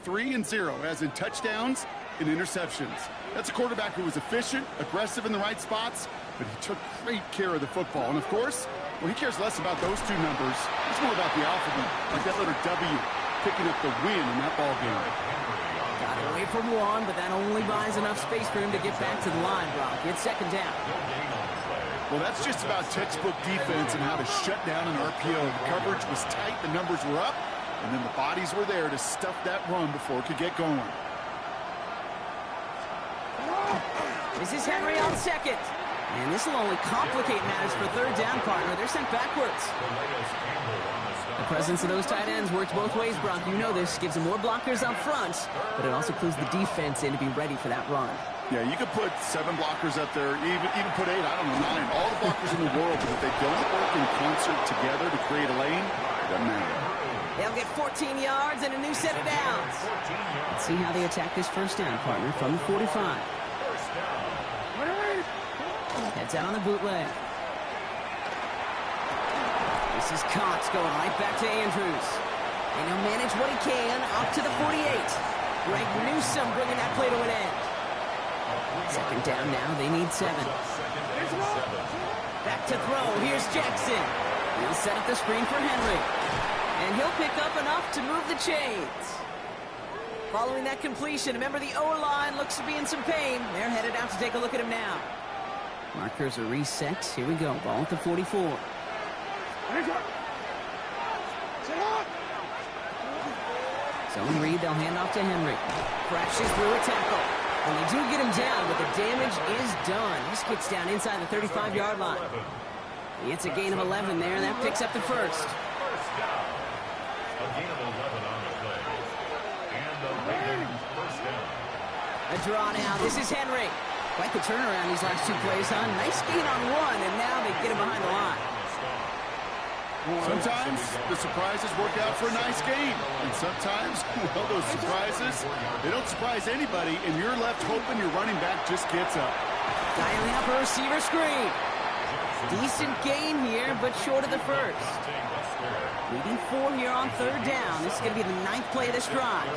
3-0, as in touchdowns and interceptions. That's a quarterback who was efficient, aggressive in the right spots, but he took great care of the football. And, of course, well, he cares less about those two numbers. It's more about the alphabet, like that letter W, picking up the win in that ball game. Got away from one, but that only buys enough space for him to get back to the line, Brock. It's second down. Well, that's just about textbook defense and how to shut down an RPO. The coverage was tight, the numbers were up, and then the bodies were there to stuff that run before it could get going. This is Henry on second. And this will only complicate matters for third down, partner. They're sent backwards. The presence of those tight ends works both ways, Brock. You know this. Gives them more blockers up front, but it also clues the defense in to be ready for that run. Yeah, you could put 7 blockers up there, even put 8, I don't know, 9. All the blockers in the world, but if they don't work in concert together to create a lane, it doesn't matter. They'll get 14 yards and a new set of downs. Let's see how they attack this first down, partner, from the 45. Heads out on the bootleg. This is Cox going right back to Andrews. And he'll manage what he can up to the 48. Greg Newsome bringing that play to an end. Second down now. They need 7. Back to throw. Here's Jackson. He'll set up the screen for Henry. And he'll pick up enough to move the chains. Following that completion, remember the O-line looks to be in some pain. They're headed out to take a look at him now. Markers are reset. Here we go. Ball at the 44. Zone read. They'll hand off to Henry. Crashes through a tackle. And they do get him down, but the damage is done. He just gets down inside the 35-yard line. It's a gain of 11 there, and that picks up the first. A draw now. This is Henry. Quite the turnaround these last 2 plays, huh? Nice gain on 1, and now they get him behind the line. Sometimes the surprises work out for a nice game. And sometimes, well, those surprises, they don't surprise anybody, and you're left hoping your running back just gets up. Dialing up a receiver screen. Decent gain here, but short of the first. Leading 4 here on third down. This is going to be the 9th play of this drive.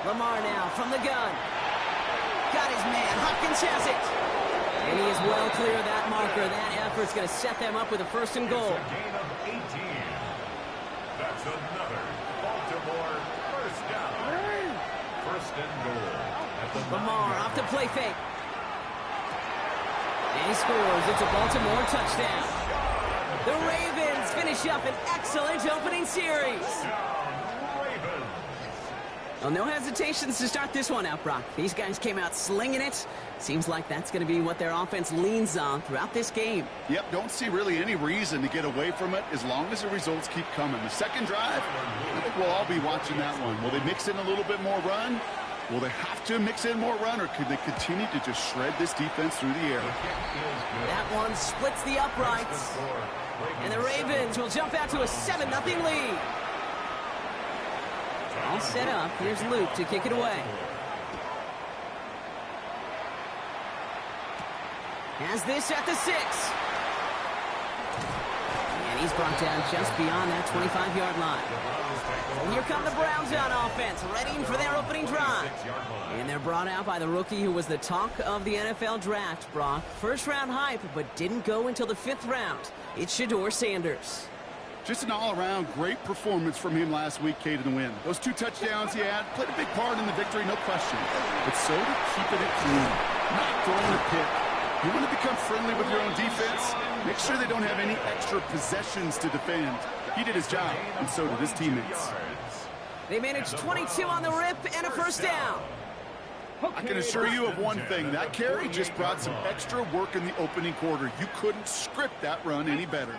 Lamar now from the gun. Got his man. Hopkins has it. And he is well clear of that marker. That effort's going to set them up with a first and goal. Gain of 18. That's another Baltimore first down. First and goal. Lamar off the play fake. And he scores. It's a Baltimore touchdown. The Ravens finish up an excellent opening series. Well, no hesitations to start this one out, Brock. These guys came out slinging it. Seems like that's going to be what their offense leans on throughout this game. Yep, don't see really any reason to get away from it as long as the results keep coming. The second drive, I think we'll all be watching that one. Will they mix in a little bit more run? Will they have to mix in more run, or could they continue to just shred this defense through the air? That one splits the uprights. And the Ravens will jump out to a 7-0 lead. All set up. Here's Luke to kick it away. Has this at the 6. And he's brought down just beyond that 25-yard line. And here come the Browns on offense, readying for their opening drive. And they're brought out by the rookie who was the talk of the NFL draft, Brock. First-round hype, but didn't go until the 5th round. It's Shedeur Sanders. Just an all-around great performance from him last week, Kate, in the win. Those 2 touchdowns he had played a big part in the victory, no question. But so did keeping it clean, not throwing a pick. You want to become friendly with your own defense? Make sure they don't have any extra possessions to defend. He did his job, and so did his teammates. They managed 22 on the rip and a first down. I can assure you of one thing. That carry just brought some extra work in the opening quarter. You couldn't script that run any better.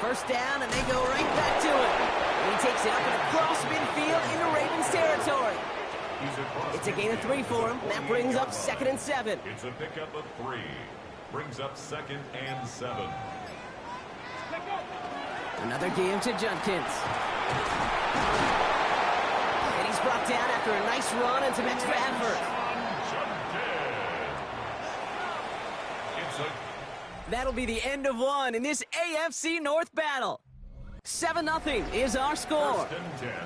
First down, and they go right back to it. And he takes it up and across midfield into Ravens territory. It's a gain of 3 for him. That brings up 2nd and 7. It's a pickup of 3. Brings up 2nd and 7. Another game to Judkins. And he's brought down after a nice run and some extra effort. That'll be the end of one in this AFC North battle. 7-0 is our score.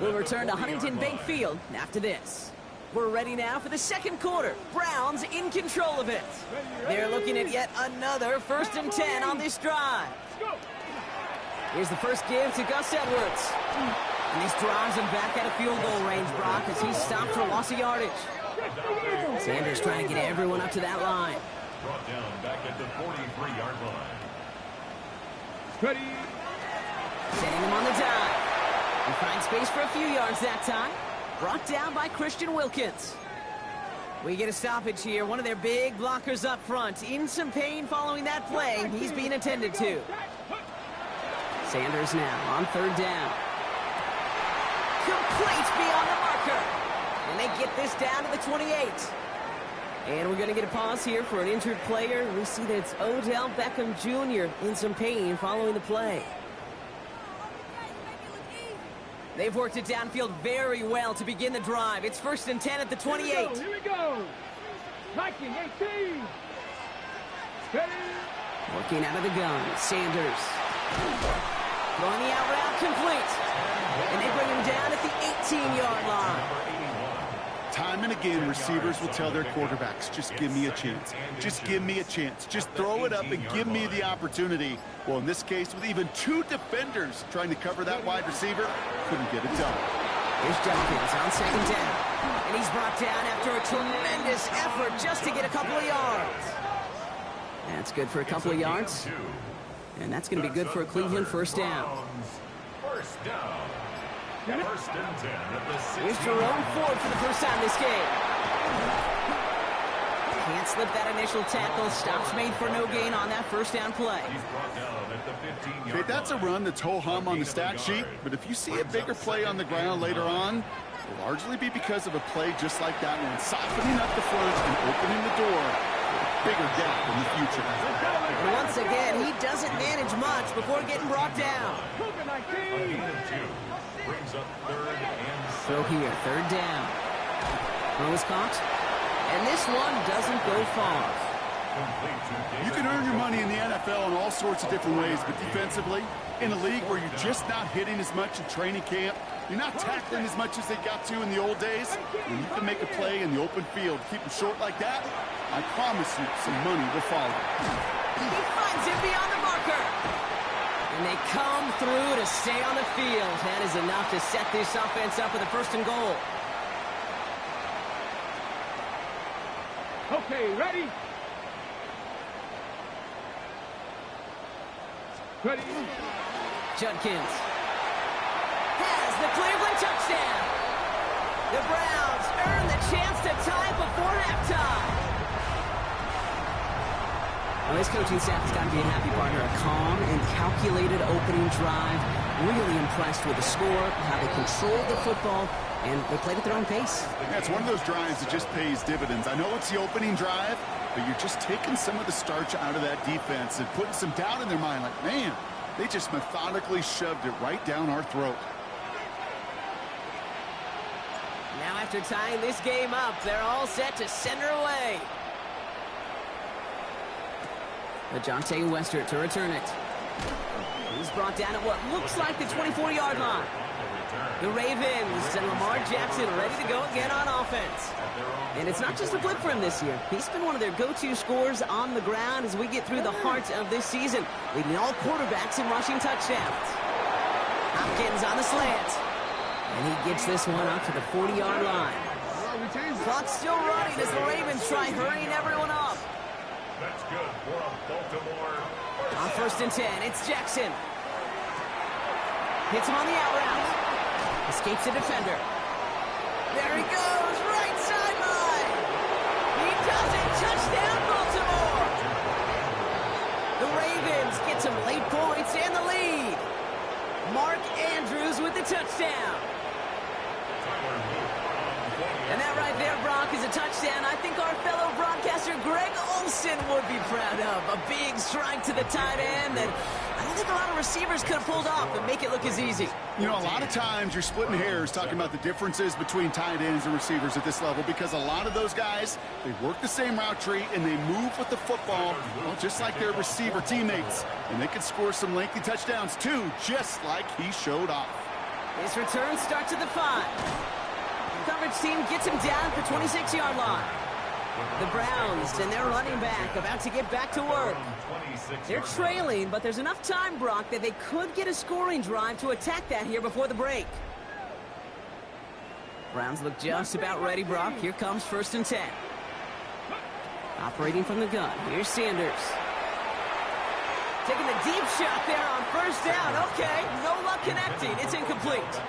We'll return to Huntington Bank Field after this. We're ready now for the second quarter. Browns in control of it. They're looking at yet another 1st and 10 on this drive. Here's the first give to Gus Edwards. And these drives him back out of field goal range, Brock, as he's stopped for loss of yardage. Sanders trying to get everyone up to that line. Brought down back at the 43-yard line. Ready. Setting him on the dive. He finds space for a few yards that time. Brought down by Christian Wilkins. We get a stoppage here. One of their big blockers up front. In some pain following that play. He's being attended to. Sanders now on 3rd down. Complete beyond the marker. And they get this down to the 28. And we're going to get a pause here for an injured player. We see that it's Odell Beckham Jr. in some pain following the play. They've worked it downfield very well to begin the drive. It's 1st and 10 at the 28. Here we go. Nike 18. Ready. Working out of the gun, Sanders. Throwing the out route complete. And they bring him down at the 18-yard line. Time and again, receivers will tell their quarterbacks, just give me a chance. Just give me a chance. Just throw it up and give me the opportunity. Well, in this case, with even 2 defenders trying to cover that wide receiver, couldn't get it done. Here's Jenkins on 2nd down. And he's brought down after a tremendous effort just to get a couple of yards. That's good for a couple of yards. And that's going to be good for a Cleveland 1st down. First down. 1st and 10 at the 6. Here's Jerome Ford for the first time this game. Can't slip that initial tackle. Stops made for no gain on that 1st down play. He's brought down at the 15-yard Okay, that's a run that's ho-hum on the stat sheet, but if you see a bigger play on the ground later on, it'll largely be because of a play just like that one, softening up the flange and opening the door for a bigger gap in the future. And once again, he doesn't manage much before getting brought down. Brings up 3rd and 7. Throw here, 3rd down. Throw is caught. And this one doesn't go far. You can earn your money in the NFL in all sorts of different ways, but defensively, in a league where you're just not hitting as much in training camp, you're not tackling as much as they got to in the old days, when you can make a play in the open field, keep them short like that, I promise you some money will follow. He finds him beyond the marker. And they come through to stay on the field. That is enough to set this offense up with a 1st and goal. Okay, ready. Ready. Judkins has the Cleveland touchdown. The Browns earn the chance to tie it before halftime. Well, this coaching staff has got to be a happy partner. A calm and calculated opening drive. Really impressed with the score, how they controlled the football, and they played at their own pace. Yeah, it's one of those drives that just pays dividends. I know it's the opening drive, but you're just taking some of the starch out of that defense and putting some doubt in their mind. Like, man, they just methodically shoved it right down our throat. Now after tying this game up, they're all set to send her away. Ajante Westert to return it. He's brought down at what looks like the 24-yard line. The Ravens and Lamar Jackson ready to go again on offense. And it's not just a blip for him this year. He's been one of their go-to scorers on the ground as we get through the heart of this season, leading all quarterbacks in rushing touchdowns. Hopkins on the slant. And he gets this one up to the 40-yard line. Clock's still running as the Ravens try hurrying everyone up. That's good for a Baltimore. On 1st and 10, it's Jackson. Hits him on the out route. Escapes the defender. There he goes, right sideline. He does it, touchdown Baltimore. The Ravens get some late points and the lead. Mark Andrews with the touchdown. Tyler Luke on 20. And that right there, Brock, is a touchdown I think our fellow broadcaster Greg Olsen would be proud of. A big strike to the tight end that I don't think a lot of receivers could have pulled off and make it look as easy. You know, a lot of times you're splitting hairs talking about the differences between tight ends and receivers at this level because a lot of those guys, they work the same route tree and they move with the football, well, just like their receiver teammates. And they can score some lengthy touchdowns too, just like he showed off. His return starts at the 5. The coverage team gets him down at the 26-yard line. The Browns and their running back about to get back to work. They're trailing, but there's enough time, Brock, that they could get a scoring drive to attack that here before the break. Browns look just about ready, Brock. Here comes 1st and 10. Operating from the gun, here's Sanders. Taking the deep shot there on 1st down. Okay, no luck connecting. It's incomplete.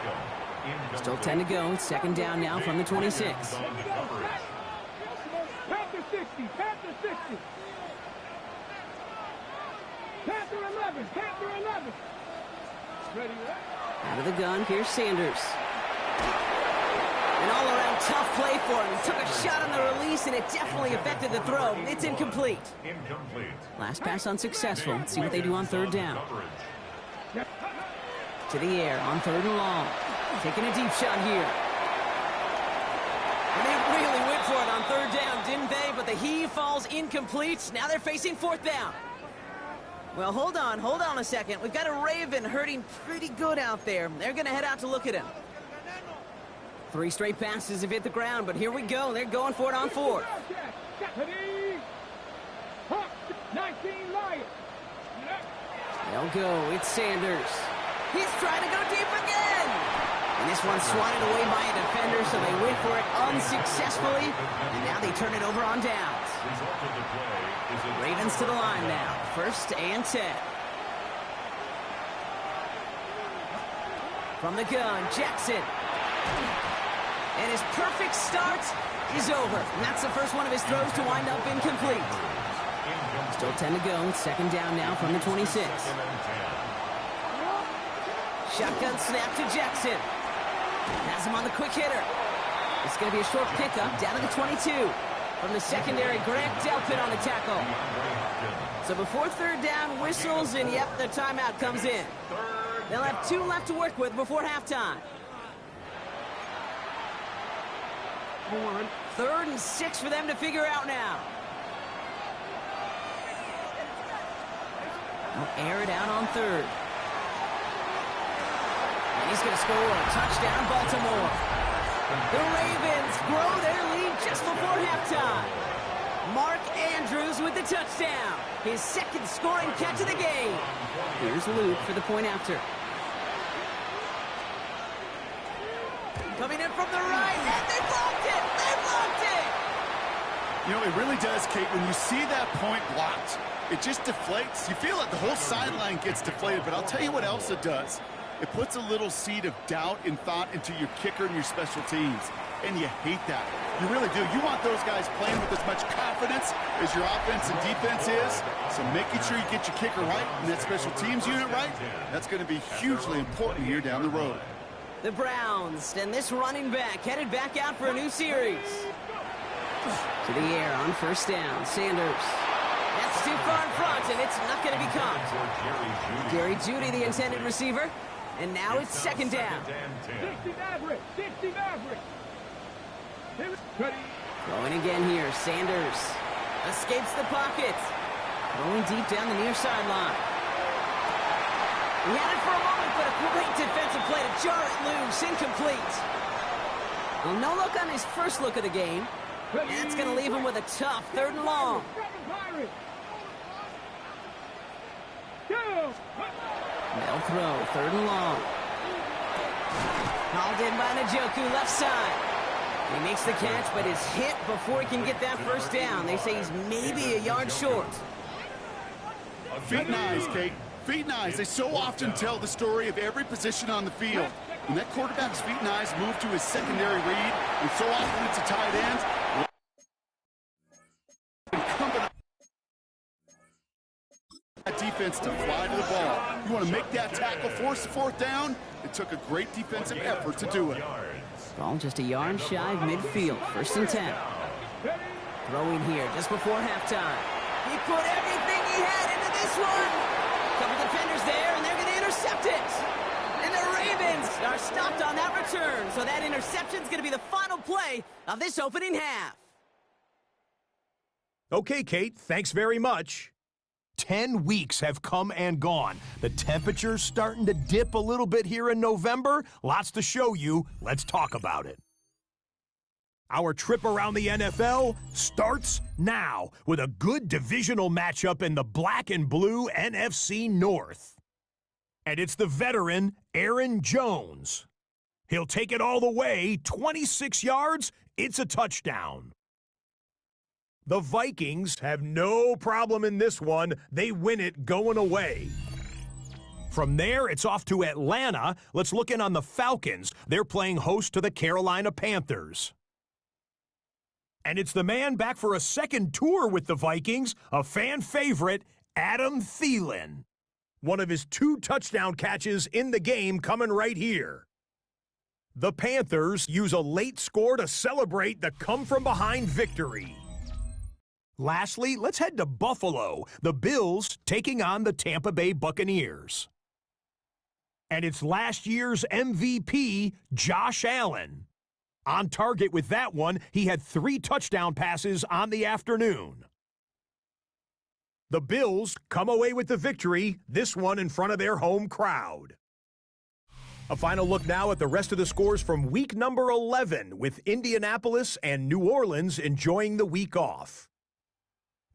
Still 10 to go. It's 2nd down now from the 26. Panther 60, Panther 60. Panther 11, Panther 11. Ready, right? Out of the gun, here's Sanders. An all-around tough play for him. He took a shot on the release, and it definitely affected the throw. It's incomplete. Last pass unsuccessful. Let's see what they do on 3rd down. To the air on 3rd and long. Taking a deep shot here. And they really went for it on 3rd down, didn't they? But the heave falls incomplete. Now they're facing 4th down. Well, hold on a second. We've got a Raven hurting pretty good out there. They're going to head out to look at him. 3 straight passes have hit the ground, but here we go. They're going for it on 4th. 19 Lions. They'll go. It's Sanders. He's trying to go deep again. And this one swatted away by a defender, so they went for it unsuccessfully. And now they turn it over on downs. Ravens to the line now. 1st and 10. From the gun, Jackson. And his perfect start is over. And that's the first one of his throws to wind up incomplete. Still 10 to go. 2nd down now from the 26. Shotgun snap to Jackson. Has him on the quick hitter. It's going to be a short pickup down to the 22. From the secondary, Grant Delpit on the tackle. So before 3rd down whistles, and yep, the timeout comes in. They'll have 2 left to work with before halftime. 3rd and 6 for them to figure out now. They'll air it out on 3rd. And he's going to score a touchdown, Baltimore. The Ravens grow their lead just before halftime. Mark Andrews with the touchdown. His 2nd scoring catch of the game. Here's Luke for the point after. Coming in from the right, and they blocked it! They blocked it! You know, it really does, Kate. When you see that point blocked, it just deflates. You feel it. The whole sideline gets deflated, but I'll tell you what else it does. It puts a little seed of doubt and thought into your kicker and your special teams, and you hate that. You really do. You want those guys playing with as much confidence as your offense and defense is, so making sure you get your kicker right and that special teams unit right, that's going to be hugely important here down the road. The Browns and this running back headed back out for a new series. To the air on 1st down, Sanders. That's too far in front, and it's not going to be caught. Jerry Jeudy, the intended receiver. And now it's 2nd down. 60 Maverick, 60 Maverick. Going again here, Sanders. Escapes the pocket. Going deep down the near sideline. He had it for a moment, but a great defensive play to jar it loose. Incomplete. Well, no look on his first look of the game. That's going to leave him with a tough 3rd and long. They'll throw 3rd and long. Hauled in by Njoku, left side. He makes the catch, but is hit before he can get that 1st down. They say he's maybe a yard short. Feet and eyes, Kate. Feet and eyes. They so often tell the story of every position on the field. When that quarterback's feet and eyes move to his secondary read, and so often it's a tight end, that defense to fly to the ball. You want to make that tackle, force the 4th down? It took a great defensive effort to do it. Ball just a yard shy of midfield. 1st and 10. Throwing here just before halftime. He put everything he had into this one. Couple defenders there, and they're going to intercept it. And the Ravens are stopped on that return. So that interception is going to be the final play of this opening half. Okay, Kate, thanks very much. 10 weeks have come and gone. The temperature's starting to dip a little bit here in November. Lots to show you. Let's talk about it. Our trip around the NFL starts now with a good divisional matchup in the black and blue NFC North. And it's the veteran Aaron Jones. He'll take it all the way, 26 yards, it's a touchdown. The Vikings have no problem in this one. They win it going away. From there, it's off to Atlanta. Let's look in on the Falcons. They're playing host to the Carolina Panthers. And it's the man back for a second tour with the Vikings, a fan favorite, Adam Thielen. One of his 2 touchdown catches in the game coming right here. The Panthers use a late score to celebrate the come-from-behind victory. Lastly, let's head to Buffalo. The Bills taking on the Tampa Bay Buccaneers. And it's last year's MVP, Josh Allen. On target with that one, he had 3 touchdown passes on the afternoon. The Bills come away with the victory, this one in front of their home crowd. A final look now at the rest of the scores from week number 11, with Indianapolis and New Orleans enjoying the week off.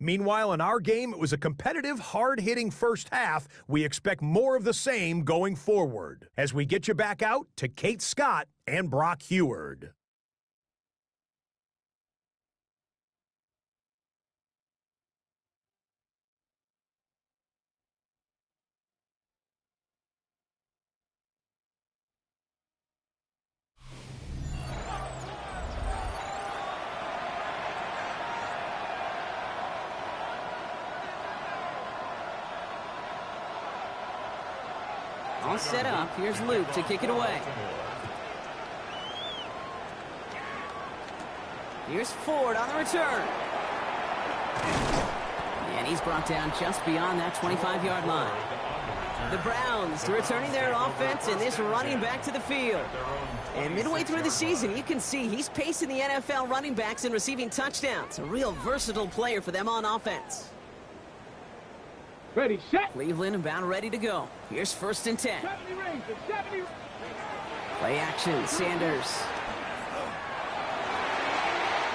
Meanwhile, in our game, it was a competitive, hard-hitting first half. We expect more of the same going forward as we get you back out to Kate Scott and Brock Heward. All set up. Here's Luke to kick it away. Here's Ford on the return. And he's brought down just beyond that 25-yard line. The Browns returning their offense and this running back to the field. And midway through the season, you can see he's pacing the NFL running backs and receiving touchdowns. A real versatile player for them on offense. Ready, set. Cleveland about ready to go. Here's 1st and 10. 70 Rangers, 70. Play action, Sanders.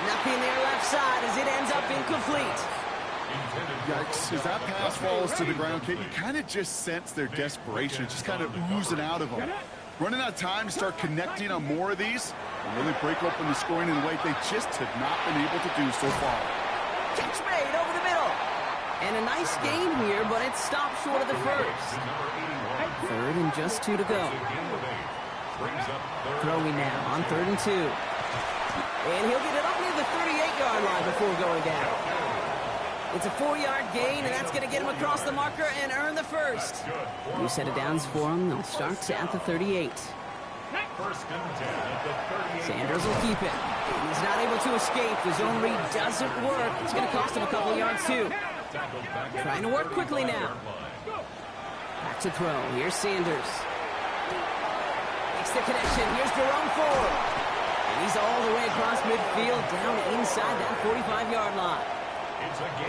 Nothing there left side as it ends up incomplete. Yikes. As that pass falls to the ground, Kate, you kind of just sense their desperation. It's just kind of oozing out of them. Running out of time to start connecting on more of these and really break open the scoring in a way they just have not been able to do so far. Catch made over the middle. And a nice gain here, but it stopped short of the first. 3rd and just 2 to go. Throwing now on 3rd and 2. And he'll get it up near the 38-yard line before going down. It's a 4-yard gain, and that's going to get him across the marker and earn the first. New set of downs for him. They'll start at the 38. Sanders will keep it. He's not able to escape. The zone read doesn't work. It's going to cost him a couple of yards, too. Trying to work quickly now. Back to throw. Here's Sanders. Makes the connection. Here's Jerome Ford. And he's all the way across midfield, down inside that 45-yard line.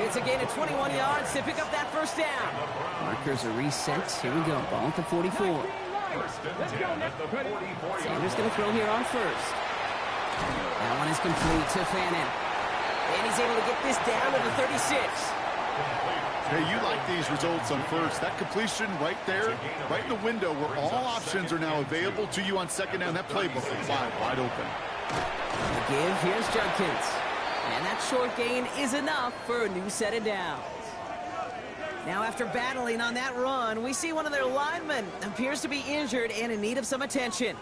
It's a gain of 21 yards to pick up that first down. Markers are reset. Here we go. Ball at the 44. Sanders going to throw here on 1st. That one is complete to Fannin. And he's able to get this down to the 36. Hey, you like these results on 1st. That completion right there, right in the window where all options are now available to you on 2nd down. That playbook is wide open. The give, here's Judkins. And that short gain is enough for a new set of downs. Now, after battling on that run, we see one of their linemen appears to be injured and in need of some attention.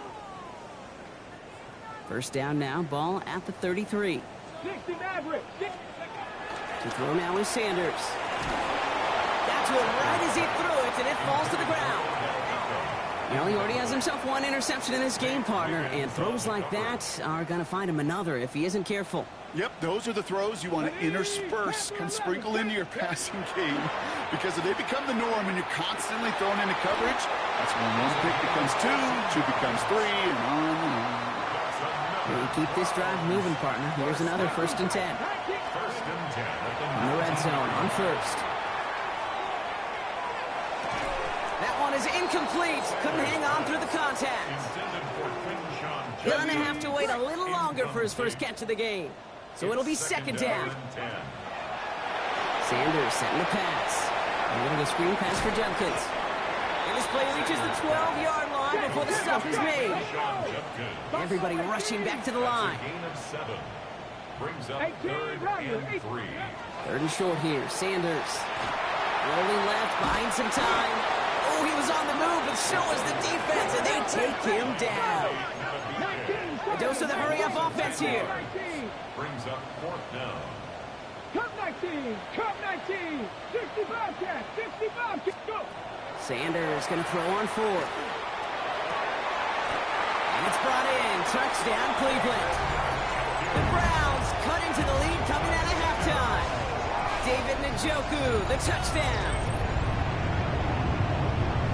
1st down now, ball at the 33. 60 Maverick. To throw now is Sanders. That's one right as he threw it, and it falls to the ground. Well, he already has himself one interception in this game, partner, and throws like that are going to find him another if he isn't careful. Yep, those are the throws you want to intersperse, can sprinkle into your passing game, because if they become the norm and you're constantly thrown into coverage, that's when one pick becomes two becomes three, and on and on. We'll keep this drive moving, partner. Here's another 1st and 10. 1st and 10 at the In the red zone on 1st. That one is incomplete. Couldn't hang on through the contact. intended for Quinshawn Gonna have to wait a little longer for his first catch of the game. So it'll be 2nd down. Sanders setting the pass. A little bit of screen pass for Judkins. And this play reaches the 12-yard line before the stop is made. Everybody rushing back to the line. Gain of 7. Brings up 3rd and 3. 3rd and short here. Sanders rolling left, buying some time. Oh, he was on the move, but so was the defense, and they take him down. A dose of the hurry-up offense here. Brings up 4th down. Cup 19, Cup 19, 65 catch, 65 catch, go. Sanders going to throw on 4th. And it's brought in. Touchdown, Cleveland. The Browns cut into the lead coming out of halftime. David Njoku, the touchdown.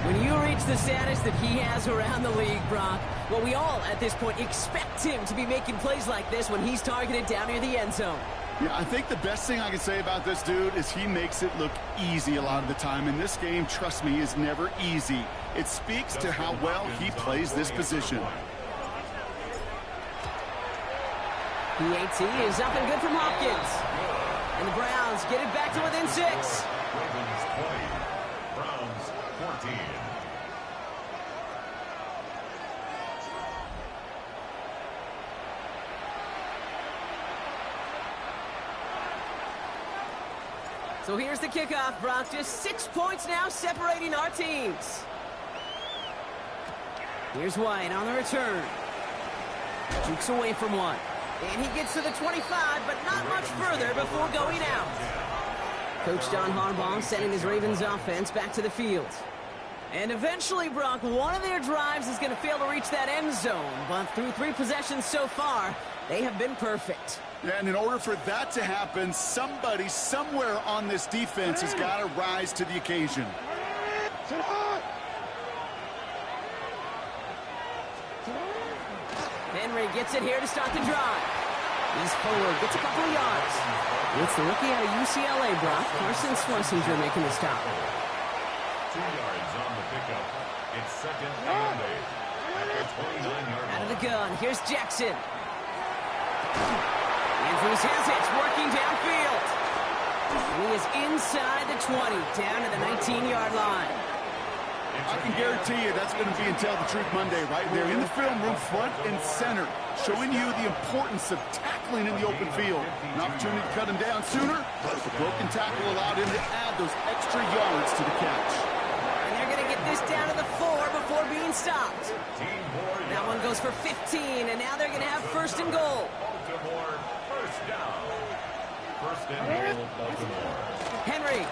When you reach the status that he has around the league, Brock, well, we all at this point expect him to be making plays like this when he's targeted down near the end zone. Yeah, I think the best thing I can say about this dude is he makes it look easy a lot of the time. And this game, trust me, is never easy. It speaks to how well he plays this position. PAT is up and good from Hopkins. And the Browns get it back to within 6. Ravens 20. Browns 14. So here's the kickoff, Brock. Just 6 points now separating our teams. Here's White on the return. Jukes away from one. And he gets to the 25, but not much further before going out. Coach John Harbaugh sending his Ravens offense back to the field. And eventually, Brock, one of their drives is going to fail to reach that end zone. But through 3 possessions so far, they have been perfect. Yeah, and in order for that to happen, somebody somewhere on this defense has got to rise to the occasion. Henry gets it here to start the drive. He's forward, gets a couple of yards. It's the rookie out of UCLA, Brock. Carson Schlesinger making the stop. 2 yards on the pickup. It's 2nd and 8. At the 29-yard line. Out of the gun, here's Jackson. Andrews has it, working downfield. And he is inside the 20, down to the 19-yard line. I can guarantee you that's going to be in Tell the Truth Monday right there in the film room, front and center, showing you the importance of tackling in the open field. An opportunity to cut him down sooner, but the broken tackle allowed him to add those extra yards to the catch. And they're going to get this down to the 4 before being stopped. That one goes for 15, and now they're going to have 1st and goal. Baltimore, 1st down. 1st and goal, Baltimore. Henry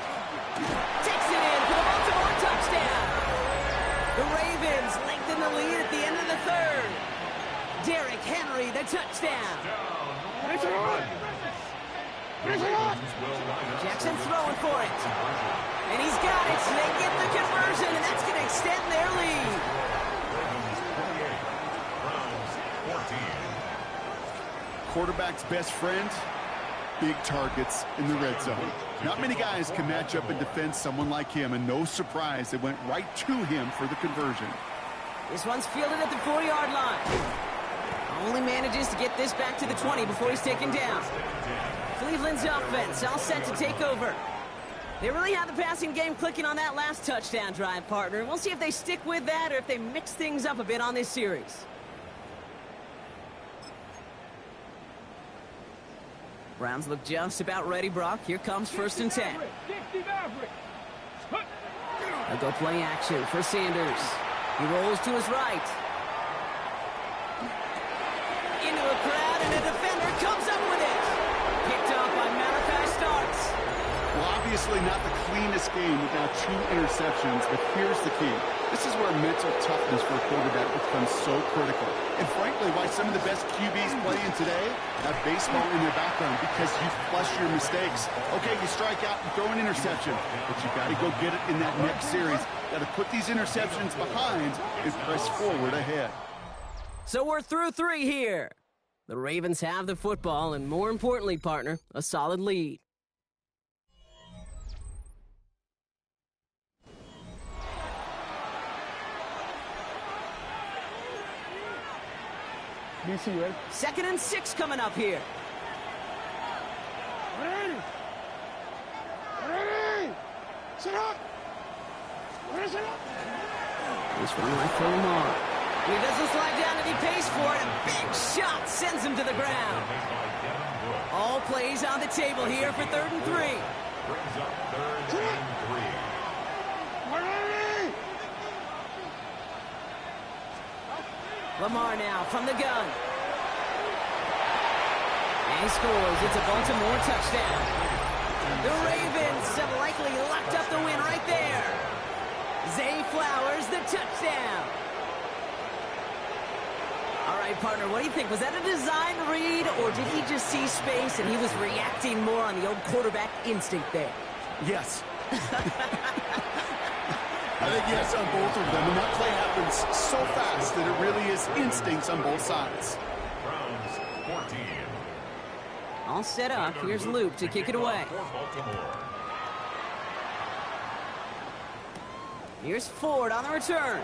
takes it in for the Baltimore touchdown. The Ravens lengthen the lead at the end of the 3rd. Derrick Henry, the touchdown. Jackson throwing for it. And he's got it. So they get the conversion, and that's going to extend their lead. Browns 14. Quarterback's best friend, big targets in the red zone. Not many guys can match up and defend someone like him, and no surprise, they went right to him for the conversion. This one's fielded at the 4-yard line. Only manages to get this back to the 20 before he's taken down. Cleveland's offense all set to take over. They really had the passing game clicking on that last touchdown drive, partner. We'll see if they stick with that or if they mix things up a bit on this series. Browns look just about ready, Brock. Here comes 1st and 10. They'll go play action for Sanders. He rolls to his right. Into a crowd, and a defender comes up with it. Picked off by Malachi Starks. Well, Obviously not the cleanest game without 2 interceptions, but here's the key. This is where mental toughness for a quarterback becomes so critical. And frankly, why some of the best QBs playing today have baseball in their background, because you flush your mistakes. Okay, you strike out and throw an interception, but you got to go get it in that next series. Got to put these interceptions behind and press forward ahead. So we're through 3 here. The Ravens have the football, and more importantly, partner, a solid lead. Second and 6 coming up here. He's running like for Lamar. He doesn't slide down and he pays for it. A big shot sends him to the ground. All plays on the table here for 3rd and 3. Brings up 3rd and 3. Lamar now from the gun. And he scores. It's a Baltimore touchdown. The Ravens have likely locked up the win right there. Zay Flowers, the touchdown. All right, partner, what do you think? Was that a design read, or did he just see space and he was reacting more on the old quarterback instinct there? Yes. I think yes on both of them, and that play happens so fast that it really is instincts on both sides. Browns 14. All set up. Here's Luke to kick it away. Here's Ford on the return.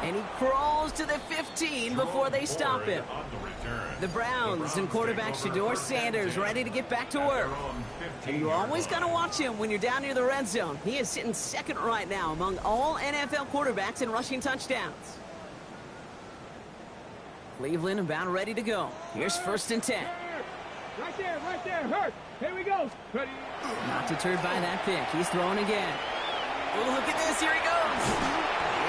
And he crawls to the 15 before they stop him. The Browns and quarterback Shedeur Sanders ready to get back to work. And you always got to watch him when you're down near the red zone. He is sitting second right now among all NFL quarterbacks in rushing touchdowns. Cleveland about ready to go. Here's 1st and 10. Right there, hurt. Here we go. Ready. Not deterred by that pick. He's throwing again. Oh, look at this. Here he goes.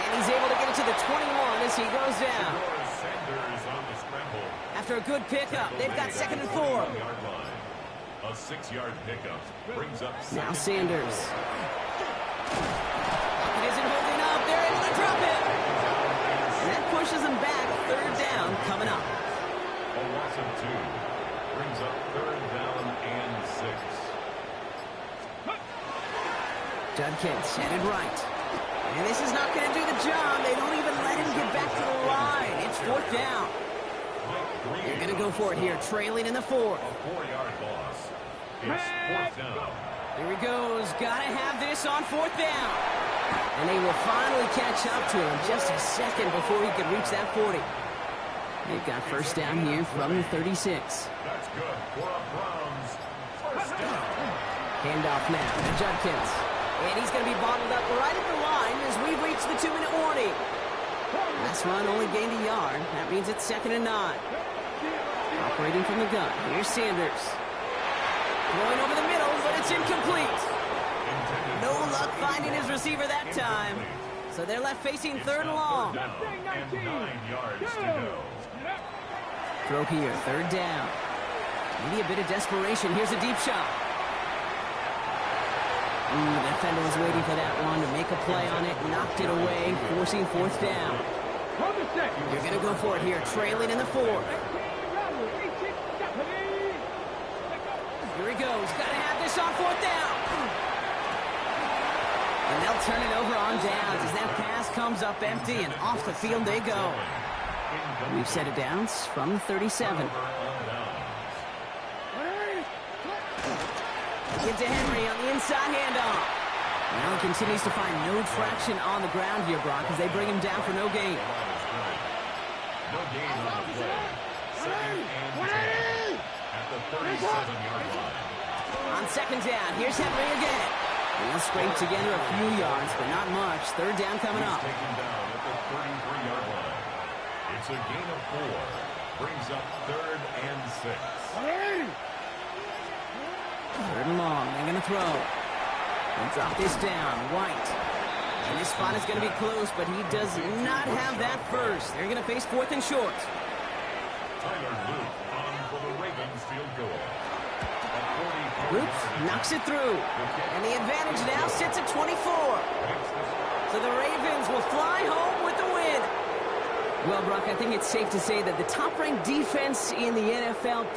And he's able to get it to the 21 as he goes down. Sanders on the scramble. After a good pickup, they've got 2nd and 4. A 6-yard pickup brings up Now Sanders. It isn't holding up. They're able to drop it. And that pushes him back. 3rd down coming up. A loss of 2 brings up 3rd down and 6. Judkins headed right. And this is not going to do the job. They don't even let him get back to the line. It's 4th down. They're going to go for it here, trailing in the 4th. A 4-yard loss. It's 4th down. Here he goes. Got to have this on 4th down. And they will finally catch up to him just a second before he could reach that 40. They've got 1st down here from the 36. That's good for the Browns. 1st down. Handoff now to Judkins. And he's going to be bottled up right at the line as we reach the 2-minute warning. Last run only gained a yard. That means it's 2nd and 9. Operating from the gun. Here's Sanders. Going over the middle, but it's incomplete. No luck finding his receiver that time. So they're left facing 3rd and long. And 9 yards to go. Throw here, 3rd down. Maybe a bit of desperation. Here's a deep shot. The defender was waiting for that one to make a play on it. Knocked it away, forcing 4th down. You're going to go for it here, trailing in the 4th. Here he goes. Got to have this on 4th down. And they'll turn it over on downs as that pass comes up empty, and off the field they go. We've set it downs from the 37. Into Henry on the inside handoff. Now he continues to find no traction on the ground here, Brock, as they bring him down for no gain. No gain on the play. 2nd and 10 at the 37-yard line. On 2nd down, here's Henry again. And he'll scrape together a few yards, but not much. 3rd down coming up. Taken down at the 33-yard line. It's a gain of 4. Brings up 3rd and 6. 3rd and long. They're going to throw. And drop this down. White. And this spot is going to be close, but he does not have that first. They're going to face 4th and short. Tyler Luke on for the Ravens field goal. Luke knocks it through. And the advantage now sits at 24. So the Ravens will fly home with the win. Well, Brock, I think it's safe to say that the top-ranked defense in the NFL